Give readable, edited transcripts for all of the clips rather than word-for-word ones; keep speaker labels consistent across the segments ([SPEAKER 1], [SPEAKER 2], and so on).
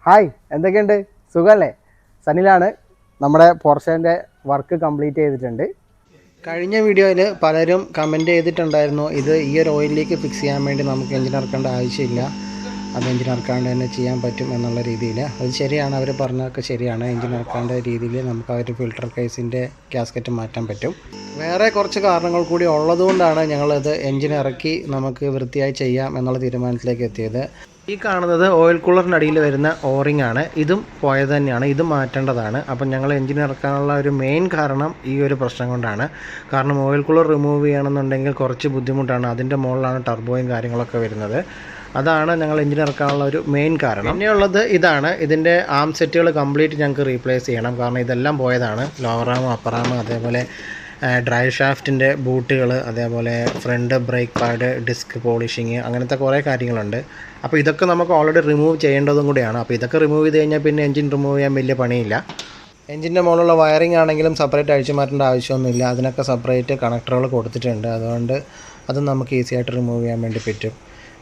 [SPEAKER 1] Hi, എന്തൊക്കെയുണ്ട്? സുഖമല്ലേ? സനിലാണ്. നമ്മുടെ പോർഷൻ്റെ വർക്ക് കംപ്ലീറ്റ് ചെയ്തിട്ടുണ്ട്. കഴിഞ്ഞ വീഡിയോയിൽ പലരും കമൻറ്റ് ചെയ്തിട്ടുണ്ടായിരുന്നു, ഇത് ഈ ഒരു ഓയിലിലേക്ക് ഫിക്സ് ചെയ്യാൻ വേണ്ടി നമുക്ക് എഞ്ചിൻ ഇറക്കേണ്ട ആവശ്യമില്ല, അത് എഞ്ചിൻ ഇറക്കാണ്ട് തന്നെ ചെയ്യാൻ പറ്റും എന്നുള്ള രീതിയിൽ. അത് ശരിയാണ്, അവർ പറഞ്ഞതൊക്കെ ശരിയാണ്. എഞ്ചിൻ ഇറക്കാണ്ട രീതിയിൽ നമുക്ക് ആ ഒരു ഫിൽട്ടർ കേസിൻ്റെ ഗ്യാസ്കറ്റ് മാറ്റാൻ പറ്റും. വേറെ കുറച്ച് കാരണങ്ങൾ കൂടി ഉള്ളതുകൊണ്ടാണ് ഞങ്ങളത് എഞ്ചിൻ ഇറക്കി നമുക്ക് വൃത്തിയായി ചെയ്യാം എന്നുള്ള തീരുമാനത്തിലേക്ക് എത്തിയത്. ഈ കാണുന്നത് ഓയിൽ കൂളറിനടിയിൽ വരുന്ന ഓറിംഗ് ആണ്. ഇതും പോയത് തന്നെയാണ്, ഇതും മാറ്റേണ്ടതാണ്. അപ്പം ഞങ്ങൾ എഞ്ചിൻ ഇറക്കാനുള്ള ഒരു മെയിൻ കാരണം ഈ ഒരു പ്രശ്നം കൊണ്ടാണ്. കാരണം ഓയിൽ കൂളർ റിമൂവ് ചെയ്യണമെന്നുണ്ടെങ്കിൽ കുറച്ച് ബുദ്ധിമുട്ടാണ്. അതിൻ്റെ മുകളിലാണ് ടർബോയും കാര്യങ്ങളൊക്കെ വരുന്നത്. അതാണ് ഞങ്ങൾ എഞ്ചിൻ ഇറക്കാനുള്ള ഒരു മെയിൻ കാരണം. പിന്നെയുള്ളത് ഇതാണ്, ഇതിൻ്റെ ആം സെറ്റുകൾ കംപ്ലീറ്റ് ഞങ്ങൾക്ക് റീപ്ലേസ് ചെയ്യണം. കാരണം ഇതെല്ലാം പോയതാണ്. ലോവർ റാം, അപ്പർ റാം, അതേപോലെ ഡ്രൈവ് ഷാഫ്റ്റിൻ്റെ ബൂട്ടുകൾ, അതേപോലെ front brake pad, disc polishing, അങ്ങനത്തെ കുറേ കാര്യങ്ങളുണ്ട്. അപ്പോൾ ഇതൊക്കെ നമുക്ക് ഓൾറെഡി റിമൂവ് ചെയ്യേണ്ടതും കൂടിയാണ്. അപ്പോൾ ഇതൊക്കെ റിമൂവ് ചെയ്ത് കഴിഞ്ഞാൽ പിന്നെ എഞ്ചിൻ റിമൂവ് ചെയ്യാൻ വലിയ പണിയില്ല. എഞ്ചിൻ്റെ മുകളിലുള്ള വയറിംഗ് ആണെങ്കിലും സെപ്പറേറ്റ് അഴിച്ചു മാറ്റേണ്ട ആവശ്യമൊന്നുമില്ല. അതിനൊക്കെ സെപ്പറേറ്റ് കണക്ടറുകൾ കൊടുത്തിട്ടുണ്ട്. അതുകൊണ്ട് അത് നമുക്ക് ഈസി ആയിട്ട് റിമൂവ് ചെയ്യാൻ വേണ്ടി പറ്റും.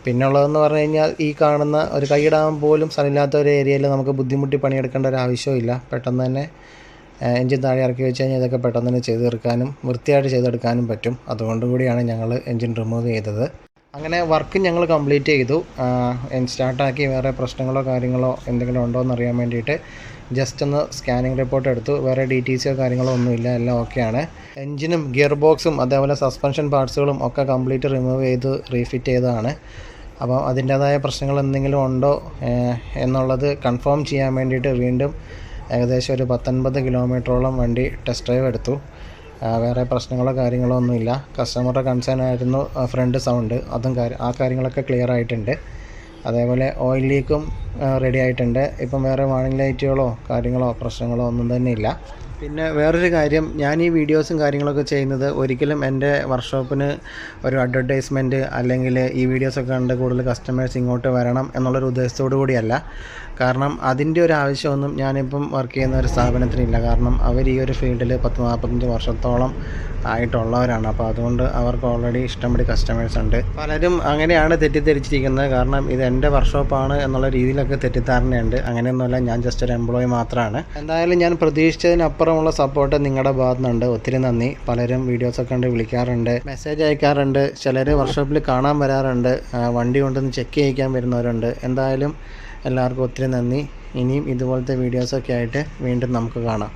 [SPEAKER 1] പിന്നെ ഉള്ളതെന്ന് പറഞ്ഞു കഴിഞ്ഞാൽ ഈ കാണുന്ന ഒരു കൈയിടാൻ പോലും സ്ഥലമില്ലാത്ത ഒരു ഏരിയയിൽ നമുക്ക് ബുദ്ധിമുട്ടി പണിയെടുക്കേണ്ട ഒരു ആവശ്യമില്ല. പെട്ടെന്ന് തന്നെ എഞ്ചിൻ താഴെ ഇറക്കി വെച്ച് കഴിഞ്ഞാൽ ഇതൊക്കെ പെട്ടെന്ന് തന്നെ ചെയ്ത് തീർക്കാനും വൃത്തിയായിട്ട് ചെയ്തെടുക്കാനും പറ്റും. അതുകൊണ്ട് കൂടിയാണ് ഞങ്ങൾ എഞ്ചിൻ റിമൂവ് ചെയ്തത്. അങ്ങനെ വർക്ക് ഞങ്ങൾ കംപ്ലീറ്റ് ചെയ്തു. സ്റ്റാർട്ടാക്കി വേറെ പ്രശ്നങ്ങളോ കാര്യങ്ങളോ എന്തെങ്കിലും ഉണ്ടോ എന്ന് അറിയാൻ വേണ്ടിയിട്ട് ജസ്റ്റ് ഒന്ന് സ്കാനിങ് റിപ്പോർട്ട് എടുത്തു. വേറെ DTCയോ കാര്യങ്ങളോ ഒന്നുമില്ല, എല്ലാം ഓക്കെയാണ്. എഞ്ചിനും ഗിയർ ബോക്സും അതേപോലെ സസ്പെൻഷൻ പാർട്സുകളും ഒക്കെ കംപ്ലീറ്റ് റിമൂവ് ചെയ്ത് റീഫിറ്റ് ചെയ്തതാണ്. അപ്പോൾ അതിൻ്റേതായ പ്രശ്നങ്ങൾ എന്തെങ്കിലും ഉണ്ടോ എന്നുള്ളത് കൺഫേം ചെയ്യാൻ വേണ്ടിയിട്ട് വീണ്ടും ഏകദേശം ഒരു 19 കിലോമീറ്ററോളം വണ്ടി ടെസ്റ്റ് ഡ്രൈവ് എടുത്തു. വേറെ പ്രശ്നങ്ങളോ കാര്യങ്ങളോ ഒന്നുമില്ല. കസ്റ്റമറുടെ കൺസേൺ ആയിരുന്നു ഫ്രണ്ട് സൗണ്ട്, അതും ആ കാര്യങ്ങളൊക്കെ ക്ലിയർ ആയിട്ടുണ്ട്. അതേപോലെ ഓയിൽ ലീക്കും റെഡി ആയിട്ടുണ്ട്. ഇപ്പം വേറെ വാർണിംഗ് ലൈറ്റുകളോ കാര്യങ്ങളോ പ്രശ്നങ്ങളോ ഒന്നും തന്നെ ഇല്ല. പിന്നെ വേറൊരു കാര്യം, ഞാൻ ഈ വീഡിയോസും കാര്യങ്ങളൊക്കെ ചെയ്യുന്നത് ഒരിക്കലും എൻ്റെ വർക്ക്ഷോപ്പിന് ഒരു അഡ്വർടൈസ്മെൻറ്റ് അല്ലെങ്കിൽ ഈ വീഡിയോസൊക്കെ കണ്ട് കൂടുതൽ കസ്റ്റമേഴ്സ് ഇങ്ങോട്ട് വരണം എന്നുള്ളൊരു ഉദ്ദേശത്തോടു കൂടിയല്ല. കാരണം അതിൻ്റെ ഒരു ആവശ്യമൊന്നും ഞാനിപ്പം വർക്ക് ചെയ്യുന്ന ഒരു സ്ഥാപനത്തിനില്ല. കാരണം അവർ ഈ ഒരു ഫീൽഡിൽ 10-45 വർഷത്തോളം ആയിട്ടുള്ളവരാണ്. അപ്പോൾ അതുകൊണ്ട് അവർക്ക് ഓൾറെഡി ഇഷ്ടംപടി കസ്റ്റമേഴ്സ് ഉണ്ട്. പലരും അങ്ങനെയാണ് തെറ്റിദ്ധരിച്ചിരിക്കുന്നത്. കാരണം ഇത് എൻ്റെ വർക്ക്ഷോപ്പാണ് എന്നുള്ള രീതിയിലൊക്കെ തെറ്റിദ്ധാരണയുണ്ട്. അങ്ങനെയൊന്നുമല്ല, ഞാൻ ജസ്റ്റ് ഒരു എംപ്ലോയി മാത്രമാണ്. എന്തായാലും ഞാൻ പ്രതീക്ഷിച്ചതിനപ്പുറമുള്ള സപ്പോർട്ട് നിങ്ങളുടെ ഭാഗത്തുനിന്നുണ്ട്. ഒത്തിരി നന്ദി. പലരും വീഡിയോസൊക്കെ കണ്ട് വിളിക്കാറുണ്ട്, മെസ്സേജ് അയക്കാറുണ്ട്, ചിലർ വർക്ക്ഷോപ്പിൽ കാണാൻ വരാറുണ്ട്, വണ്ടി കൊണ്ടൊന്ന് ചെക്ക് ചെയ്യിക്കാൻ വരുന്നവരുണ്ട്. എന്തായാലും എല്ലാവർക്കും ഒത്തിരി നന്ദി. ഇനിയും ഇതുപോലത്തെ വീഡിയോസൊക്കെ ആയിട്ട് വീണ്ടും നമുക്ക് കാണാം.